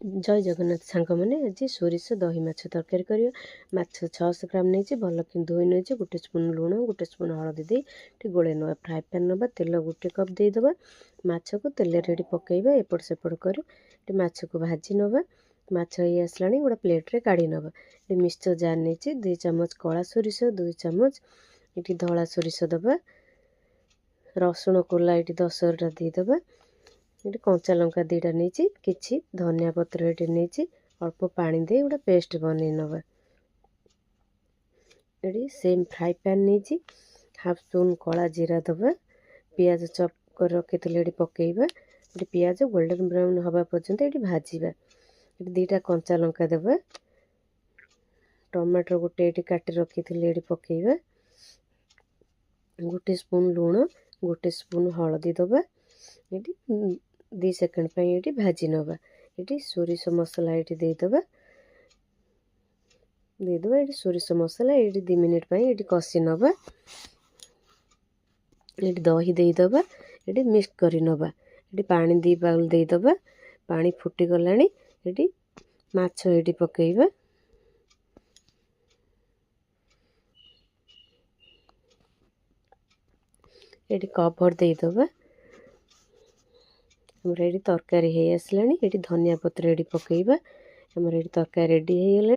जय जगन्नाथ सांग मैंने आज सोरिष दही माछ तरकारी कर माछ 600 ग्राम नहीं भल कि धोई नहीं गोटे स्पून लुण गोटे स्पून हलदी दे गोले ना फ्राए पैन ना तेल गोटे कप देदेबा माछ को तेल रेडी पकईबा एपट सेपट कर माछ को भाजी नवा माछ ये आसला गोटे प्लेट्रे काढ़ी नवा ये मिक्सचर जार नहीं 2 चामच कला सोरिष 2 चामच ये धला सोरिष दबा रसुण कोला ये 10टा देदेबा ये कंचा लंका 2टा नहीं कि धनिया पत्र ये नहीं अल्प पानी दे गोटे पेस्ट बन नवा ये सेम फ्राए पैन नहीं हाफ स्पून कला जीरा दबा पियाज चप कर रखी ये पकईबा ये पियाज गोल्डन ब्राउन हवा पर्यंत ये भाजवा ये 2टा कंचा लंका देवा टमाटर गोटे ये काटी रखी ये पकईबा गोटे स्पून लुण गोटे स्पून हलदी दबा ये 2 सेकेंड ये भाजी नवा ये सोरिष मसला ये देदेबा ये सोरिष मसला ये 2 मिनिट ये कषि नवा ये दही देदेबा ये मिक्स कर नवा ये पानी 2 बाउल देदेबा पानी फुटी गला ये माछ ये पकईबा ये कवर देदेबा हमर ये तरकारी है आसला ये धनिया पत्र ये पकईबा हमर ये तरकारी रेडी हो गला।